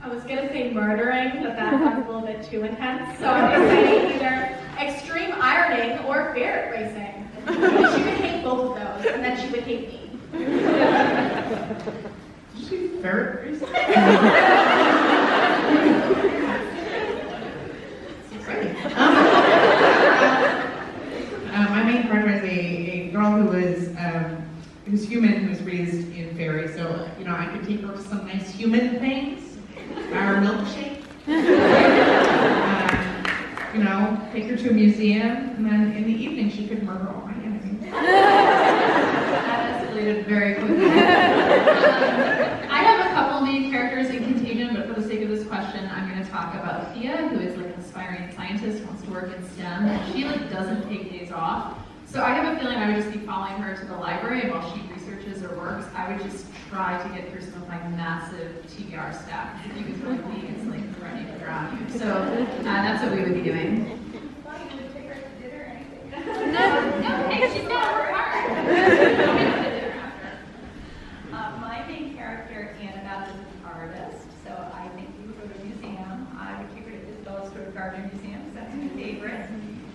I was gonna say murdering, but that sounds a little bit too intense. So I'm gonna say either extreme ironing or ferret racing. She would hate both of those, and then she would hate me. Did you say ferret racing? My main partner is a girl who was human, who was raised in fairy. So, you know, I could take her to some nice human things. Our milkshake. You know, take her to a museum, and then in the evening she could murder all my enemies. That escalated very quickly. I have a couple main characters in Contagion, but for the sake of this question, I'm going to talk about Thea, who is like an aspiring scientist, who wants to work in STEM, and she like doesn't take days off. So I have a feeling I would just be following her to the library, and while she researches or works, I would just try to get through some of my massive TBR stack. If you could like me, it's like ready to drown you. So that's what we would be doing. Well, you would take her to dinner or anything. No, hey, she's got to work hard. My main character, Annabelle, is an artist, so I think we would go to a museum. I would take her to Isabella Stewart Gardner Museum, because that's my favorite.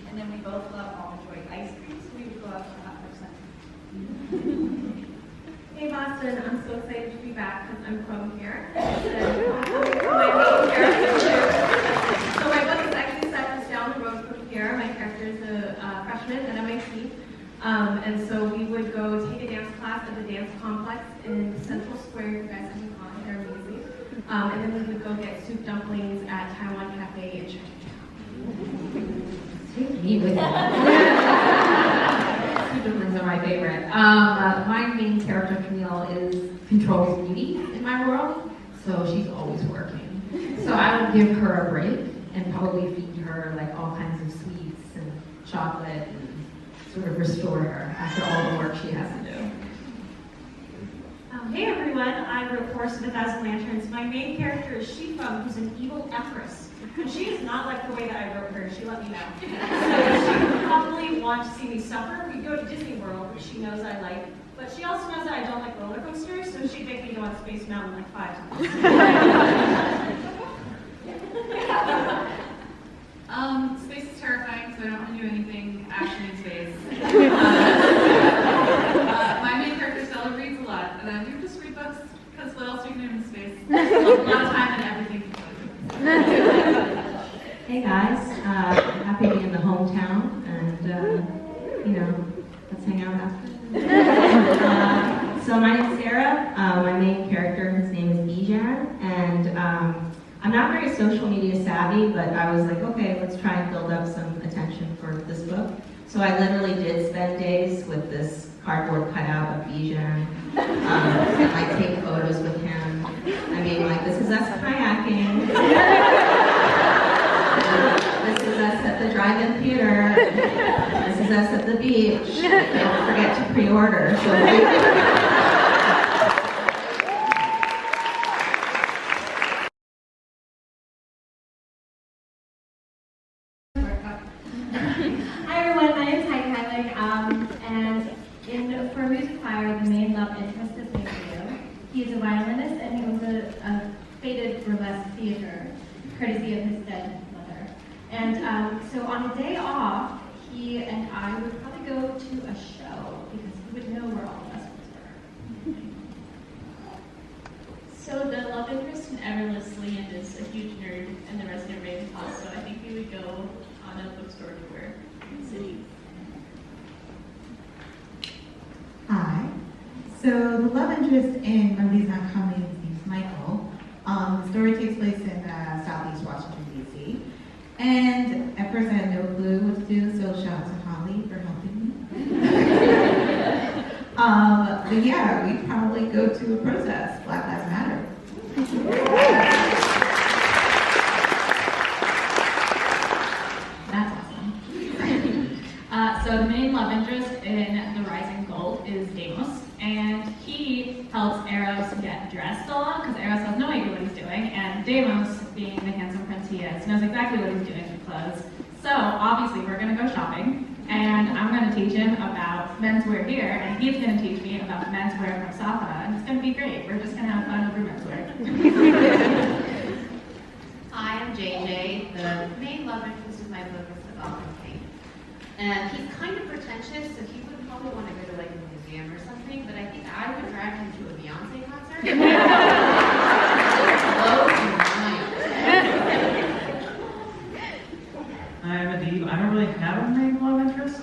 And then we both love almond joy ice cream, so we would go out to the hot percent. Hey Boston, I'm so excited to be back because I'm from here. My book is actually set just down the road from here. My character is a freshman at MIT. And so we would go take a dance class at the dance complex in Central Square. You guys haven't gone, they're amazing. And then we would go get soup dumplings at Taiwan Cafe in Chinatown. Take me with you. Soup dumplings are my favorite. My main character, Camille, controls beauty in my world, so she's always working. So I would give her a break and probably feed her like all kinds of sweets and chocolate and sort of restore her after all the work she has to do. Hey everyone, I wrote Horse of a Thousand Lanterns. My main character is Shifeng, who's an evil empress. And she is not like the way that I wrote her, she let me know. So she would probably want to see me suffer. We go to Disney World, which she knows I like, but she also knows that I don't like roller coasters, so she'd make me go on Space Mountain like 5 times. Space is terrifying, so I don't want to do anything action in space. My main character, Stella, reads a lot, and I do just read books, because what else are you going to do in space? A lot of time and everything to do. Hey guys, happy to be in the hometown, and you know, let's hang out after. So my name's Sarah. My main character, his name is Bijan, and I'm not very social media savvy, but I was like, okay, let's try and build up some attention for this book. So I literally did spend days with this cardboard cutout of Bijan, and like take photos with him. I mean, like, this is us kayaking. This is us at the drive-in theater. This is us at the beach. Don't forget to pre-order. So Hi everyone, my name is Heidi Heilig, and for Music Choir, the main love interest is Matthew. He is a violinist and he owns a faded burlesque theater, courtesy of his dead mother. And so on a day off, he and I would probably go to a show because he would know where all the festivals were. So the love interest in Everless Land is a huge nerd and the resident Ravenclaw, so I think we would go on a bookstore tour in the city. Hi. So the love interest in Memories Not Coming is Michael. The story takes place in Southeast Washington, D.C. And at first I had no clue what to do, so shout out to Holly for helping me. But yeah, we'd probably go to a protest, Black Lives Matter. that's awesome. So the main love interest in The Rising Gold is Deimos, and he helps Eros get dressed a lot because Eros has no idea what he's doing, and Deimos, being the handsome prince he is, knows exactly what he's doing with clothes. So obviously we're going to go shopping, and I'm going to teach him about menswear here, and he's going to teach me about menswear from Safa, and it's going to be great. We're just going to have fun over menswear. JJ. The main love interest of my book is the Gotham King. And he's kind of pretentious, so he would probably want to go to like a museum or something, but I think I would drag him to a Beyonce concert. Blow his mind. I'm Adib. I don't really have a main love interest.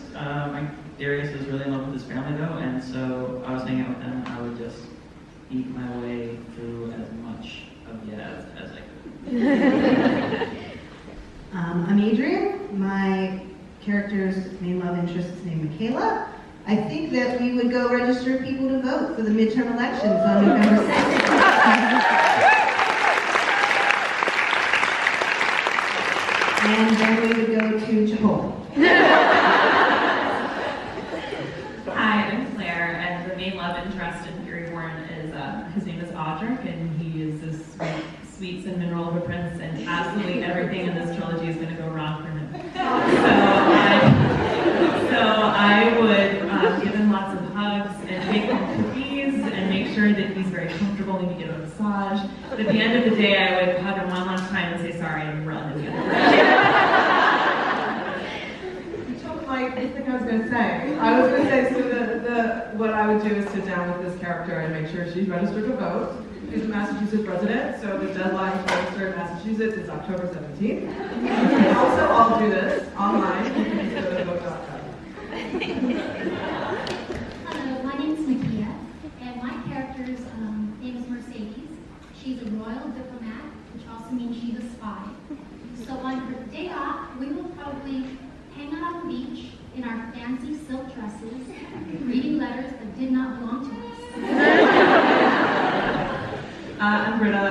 Darius is really in love with his family though, and so I was hanging out with them and I would just eat my way through as much of Yaz as I could. I'm Adrian. My character's main love interest is named Michaela. I think that we would go register people to vote for the midterm elections on November 2nd. And then we would go to Chipotle. Hi, I'm Claire, and the main love interest in Fury Born is, his name is Audric, and he is this sweet cinnamon roll of a prince, and absolutely everything in this trilogy is going to go wrong for him. So I would give him lots of hugs and make him cookies and make sure that he's very comfortable and he can get a massage. But at the end of the day, I would hug him one last time and say sorry and run in the other direction. You took the thing I was going to say. I was going to say, so what I would do is sit down with this character and make sure she's registered to vote. She's a Massachusetts resident, so the deadline to register in Massachusetts is October 17th. You can also all do this online. You can just go to vote.gov. Hello, my name is Nakia, and my character's name is Mercedes. She's a royal diplomat, which also means she's a spy. So on her day off, we will probably hang out on the beach in our fancy silk dresses, reading letters that did not belong to us. I'm Britta.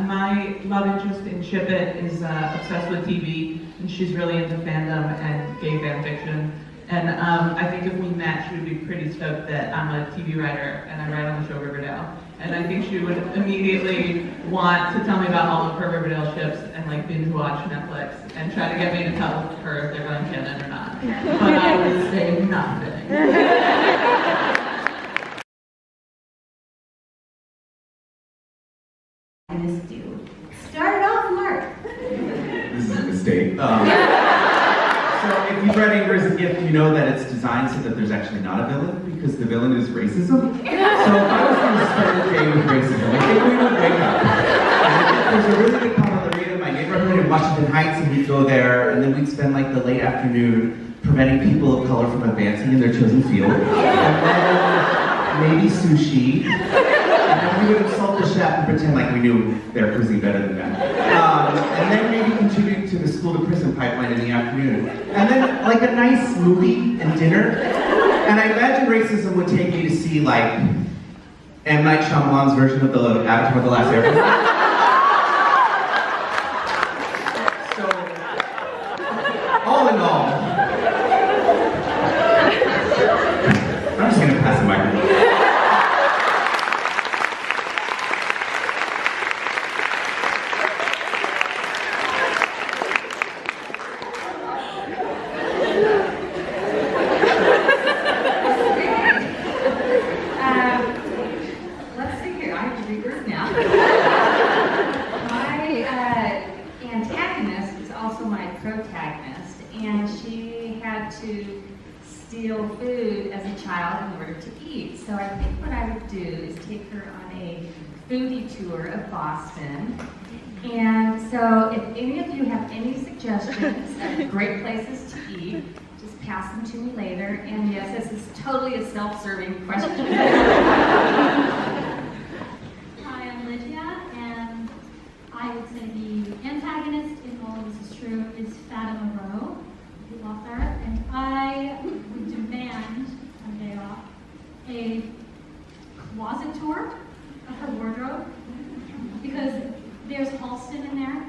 My love interest in Ship It is obsessed with TV, and she's really into fandom and gay fan fiction. And I think if we match, she would be pretty stoked that I'm a TV writer and I write on the show Riverdale. And I think she would immediately want to tell me about all of her Riverdale ships and like binge watch Netflix and try to get me to tell her if they're going canon or not. But I would say nothing. This dude. Start off, Mark. This is a mistake. So if you've read Amber's Gift, you know that it's designed so that there's actually not a villain, because the villain is racism. So if I was going to start the day with racism, I think we would wake up. There's a really good panaderia in my neighborhood in Washington Heights, and we'd go there, and then we'd spend like the late afternoon preventing people of color from advancing in their chosen field. And then maybe sushi. And then we would insult the chef and pretend like we knew their cuisine better than that. And then maybe contribute to the school-to-prison pipeline in the afternoon. And then like a nice movie and dinner. And I imagine racism would take me to see like M. Night Shyamalan's version of the Avatar: The Last Airbender. So, all in all, I'm just gonna pass the microphone. Let's see here, I have to reverse now. My antagonist is also my protagonist, and she had to steal food as a child in order to eat. So I think what I would do is take her on a foodie tour of Boston. And so if any of you have any suggestions of great places to eat, just pass them to me later. And yes, this is totally a self-serving question. Hi, I'm Lydia, and I would say the antagonist in all of this is true is Fatima Rowe, the author, and I would demand on day off a closet tour of her wardrobe, because there's Halston in there,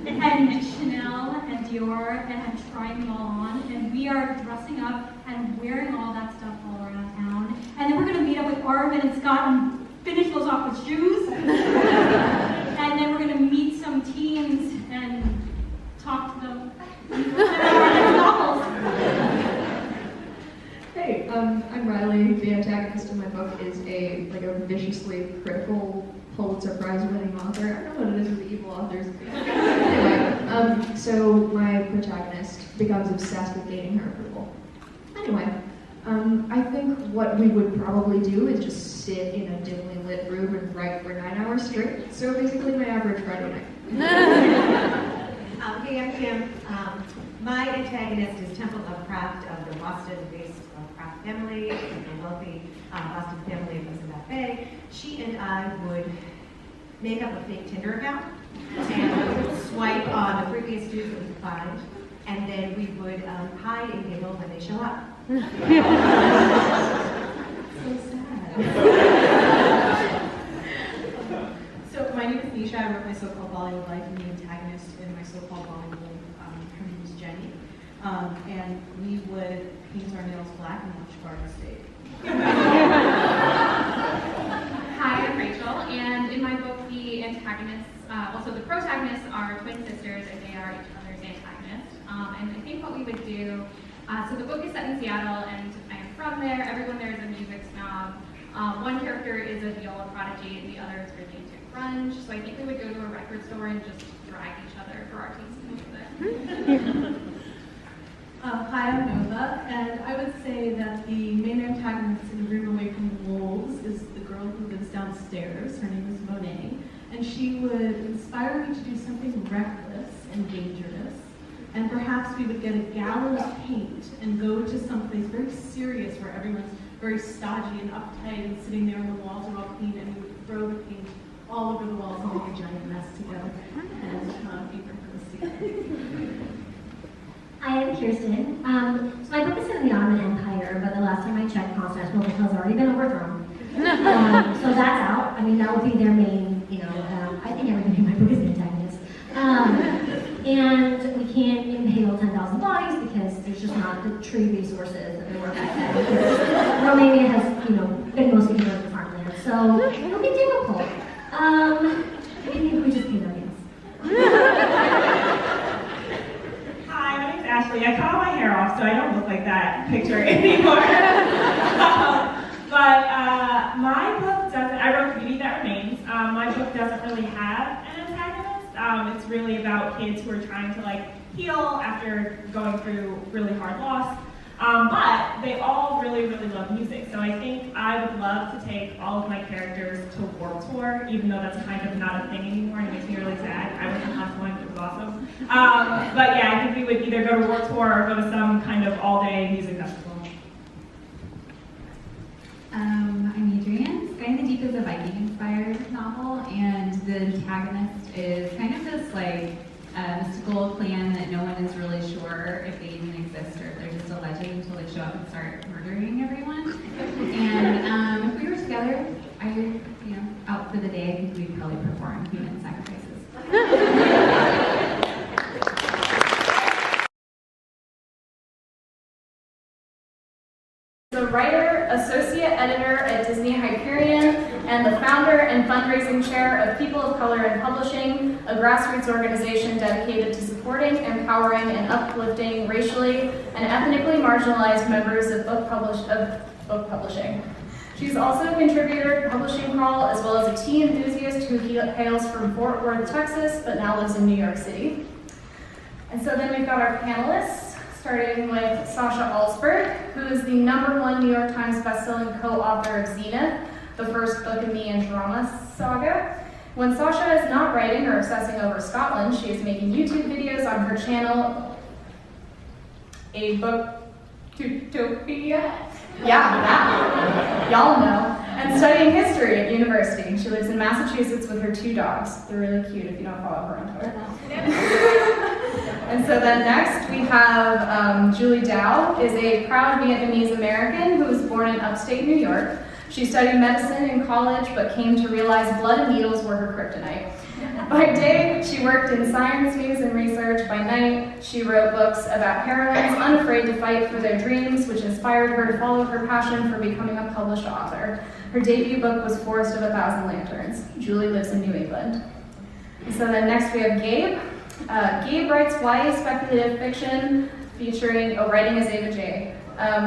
and Chanel and Dior, and I'm trying them all on, and we are dressing up and wearing all that stuff all around town, and then we're going to meet up with Arvin and Scott and finish those off with shoes, and then we're going to meet some teens and talk to them. Hey, I'm Riley. The antagonist in my book is a viciously critical Pulitzer Prize winning author. I don't know what it is with the evil authors. Anyway, so my protagonist becomes obsessed with gaining her approval. Anyway, I think what we would probably do is just sit in a dimly lit room and write for 9 hours straight. So basically my average Friday night. Hey, I'm Kim. My antagonist is Temple Lovecraft of the Boston-based Lovecraft family, the wealthy Boston family of Elizabeth Bay. She and I would make up a fake Tinder account and swipe on the creepiest dudes that we could find, and then we would hide and giggle when they show up. So sad. So my name is Nisha. I wrote my so-called Bollywood life, and the antagonist in my so-called Bollywood, her name is Jenny. And we would paint our nails black and watch Garden State. Hi, I'm Rachel, and in my book, the antagonists, also the protagonists are twin sisters, and they are each other's antagonists. And I think what we would do, so the book is set in Seattle, and I am from there. Everyone there is a music snob. One character is a viola prodigy, and the other is really into grunge. So I think we would go to a record store and just drag each other for our taste in music. Hi, I'm Nova, and I would say that the main antagonist in A Room Away from the Wolves is the girl who lives downstairs. Her name is Monet, and she would inspire me to do something reckless and dangerous. And perhaps we would get a gallon of paint and go to someplace very serious where everyone's very stodgy and uptight and sitting there and the walls are all clean, and we would throw the paint all over the walls and make a giant mess together and be reckless together. Hi, I'm Kirsten. So my book is set in the Ottoman Empire, but the last time I checked, Constantinople has already been overthrown. So that's out. I mean, that would be their main, I think everybody in my book is an antagonist. And we can't impale 10,000 bodies because there's just not the tree resources that there were back then. Romania has, been mostly converted to farmland, so it'll be difficult. Maybe we just paint our nails. Hi, my name's Ashley. I cut all my hair off, so I don't look like that picture anymore. But my book doesn't, I wrote The Beauty That Remains. My book doesn't really have an antagonist. It's really about kids who are trying to heal after going through really hard loss. But they all really, really love music. So I think I would love to take all of my characters to Warped Tour, even though that's kind of not a thing anymore and it makes me really sad. I wasn't last one, but it was awesome. But yeah, I think we would either go to Warped Tour or go to some kind of all-day music festival. I'm Adrienne. Sky in the Deep is a Viking-inspired novel, and the antagonist is kind of this mystical clan that no one is really sure if they even exist or if they're just a legend until they show up and start murdering everyone. And if we were together, out for the day, I think we'd probably perform human sacrifices. The writer, associate editor at Disney Hyperion, and the founder and fundraising chair of People of Color in Publishing, a grassroots organization dedicated to supporting, empowering, and uplifting racially and ethnically marginalized members of book publishing. She's also a contributor to Publishing Crawl, as well as a tea enthusiast who hails from Fort Worth, Texas, but now lives in New York City. And so then we've got our panelists, starting with Sasha Alsberg, who is the #1 New York Times bestselling co-author of Zenith, the first book in the Andromeda saga. When Sasha is not writing or obsessing over Scotland, she is making YouTube videos on her channel, A Booktopia. Yeah, that. Y'all know. And studying history at university. She lives in Massachusetts with her 2 dogs. They're really cute if you don't follow her on Twitter. And so then next we have Julie Dow, is a proud Vietnamese American who was born in upstate New York. She studied medicine in college, but came to realize blood and needles were her kryptonite. By day, she worked in science news and research. By night, she wrote books about heroines unafraid to fight for their dreams, which inspired her to follow her passion for becoming a published author. Her debut book was Forest of 1,000 Lanterns. Julie lives in New England. And so then next we have Gabe. Gabe writes YA speculative fiction featuring, writing as Ava J,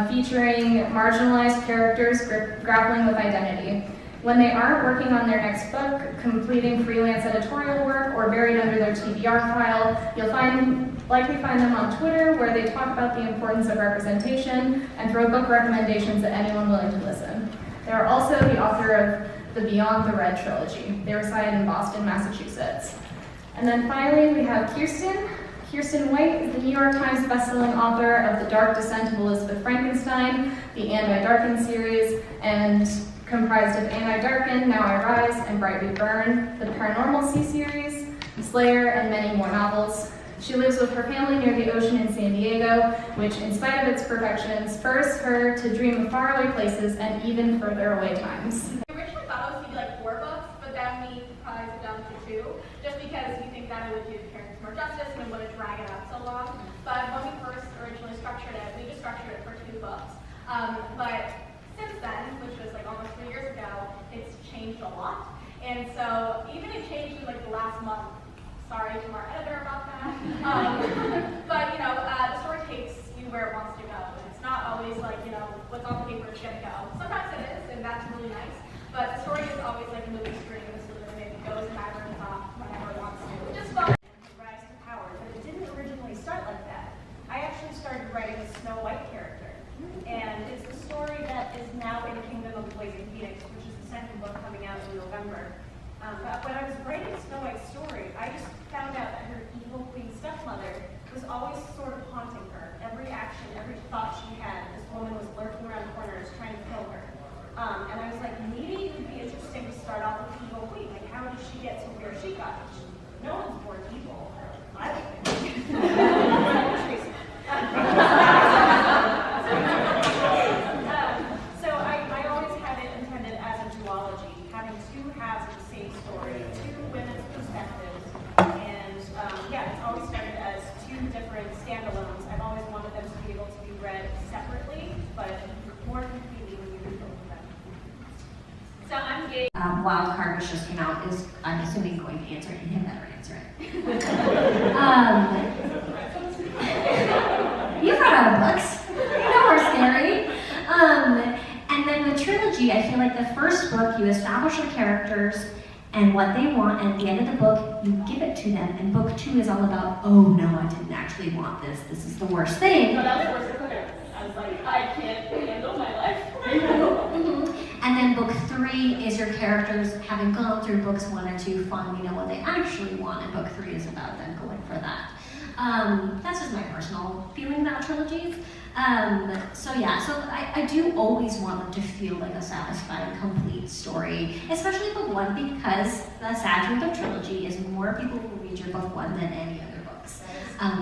featuring marginalized characters grappling with identity. When they aren't working on their next book, completing freelance editorial work, or buried under their TBR file, you'll likely find them on Twitter, where they talk about the importance of representation and throw book recommendations at anyone willing to listen. They are also the author of the Beyond the Red trilogy. They reside in Boston, Massachusetts. And then finally, we have Kirsten. Kirsten White is the New York Times bestselling author of The Dark Descent of Elizabeth Frankenstein, the And I Darken series, and comprised of And I Darken, Now I Rise, and Bright We Burn, the Paranormal Sea series, Slayer, and many more novels. She lives with her family near the ocean in San Diego, which, in spite of its perfections, spurs her to dream of faraway places and even further away times. We originally thought it was going to be like 4 books, but then we probably put down to 2, just because we think that it would do the characters more justice and it wouldn't drag it out so long. But when we first originally structured it, we just structured it for 2 books. But since then, which was like almost 3 years ago, it's changed a lot. And so even it changed in like the last month. Sorry to our editor about that. But the story takes you where it wants to go. And it's not always like, what's on the paper is gonna go. Sometimes it is, and that's really nice. But the story is always like a movie string, so that it goes and turns off whenever it wants to, which is fun. Rise to power, but it didn't originally start like that. I actually started writing a Snow White character. And it's the story that is now in Kingdom of the Blazing Phoenix, which is the second book coming out in November. But when I was writing Snow White's story, I just found out that her evil queen stepmother was always sort of haunting her. Every action, every thought she had, this woman was lurking around corners trying to kill her. And I was like, maybe it would be interesting to start off with the evil queen. Like, how did she get to where she got? No one's born evil. I don't think. So I always had it intended as a duology, having 2 halves of the same story, 2 women's perspectives, and it's always started as 2 different standalones. I've always wanted them to be able to be read separately, but more completely when you read both of them. So I'm gay. Wild Card, which just came out, is, I'm assuming, going to answer it. You can better answer it. You've read our books. You know we're scary. And then the trilogy, I feel like the first book, you establish the characters and what they want, and at the end of the book, you give it to them, and book 2 is all about, oh no, I didn't actually want this. This is the worst thing. No, that was worse than clear. I was like, I can't handle my life. And then book 3 is your characters having gone through books 1 and 2, finally know what they actually want, and book 3 is about them going for that. That's just my personal feeling about trilogies. So I do always want them to feel like a satisfying, complete story, especially book 1, because the sad truth of trilogy is more people will read your book 1 than any other books.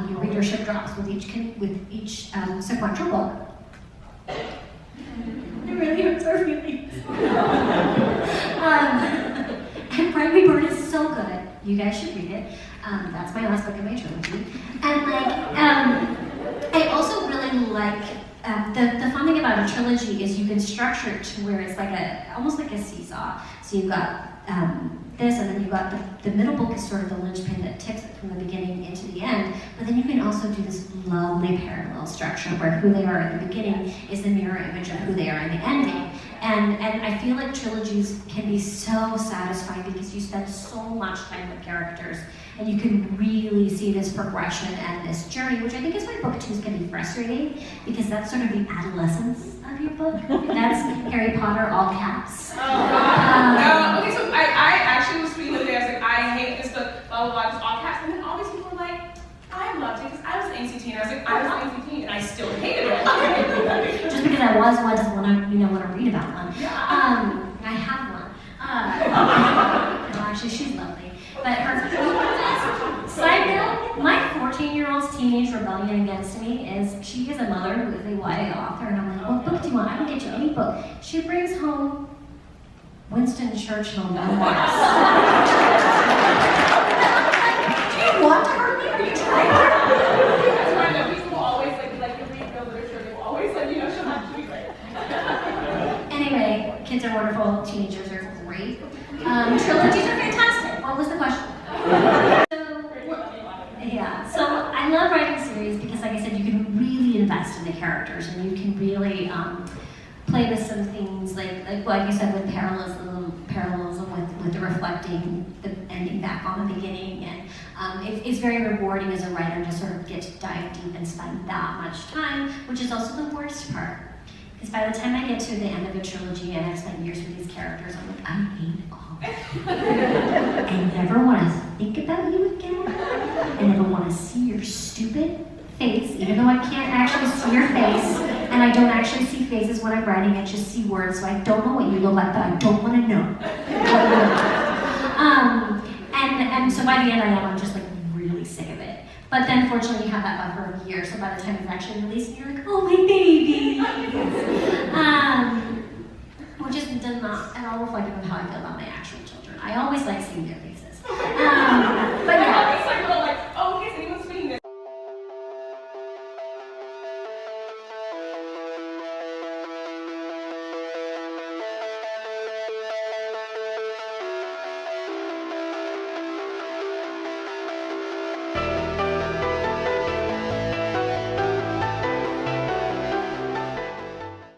Your readership drops with each sequential book. It really hurts our feelings. And Bright We Burn is so good. You guys should read it. That's my last book in my trilogy. And I also really like, the fun thing about a trilogy is you can structure it to where it's like almost like a seesaw. So you've got this, and then you've got the middle book is sort of the linchpin that takes it from the beginning into the end, but then you can also do this lovely parallel structure where who they are in the beginning is the mirror image of who they are in the ending. And I feel like trilogies can be so satisfying because you spend so much time with characters and you can really see this progression and this journey, which I think is why book 2 can be frustrating, because that's sort of the adolescence of your book. That's Harry Potter, all caps. Okay, so I actually was tweeting the other day, I was like, I hate this book, blah, blah, blah, just all caps, and then all these people were like, I loved it because I was an angsty teen. I was like, I was an angsty teen, and I still hated it. Just because I was one doesn't want to read about one. I have one. No, actually, she's lovely. But side note, my 14-year-old's teenage rebellion against me is she is a mother who is a YA author, and I'm like, what book do you want? I don't get you any book. She brings home Winston Churchill memoirs. Do you want to hurt me? Are you trying to hurt me? That's why I know people will always like you read the literature, they will always she'll have to be great. Anyway, kids are wonderful, teenagers are great. Trilogies are fantastic. What was the question? So I love writing series because, like I said, you can really invest in the characters and you can really play with some things like you said, with parallelism with the reflecting the ending back on the beginning, and it's very rewarding as a writer to sort of get to dive deep and spend that much time, which is also the worst part. Because by the time I get to the end of a trilogy and I've spent years with these characters, I'm like, I hate all of them. I never want to think about you again. I never want to see your stupid face, even though I can't actually see your face, and I don't actually see faces when I'm writing, I just see words, so I don't know what you look like, but I don't want to know what you look like. And so by the end I'm just like really sick of it. But then fortunately you have that buffer of years, so by the time it's actually released, you're like, oh my baby!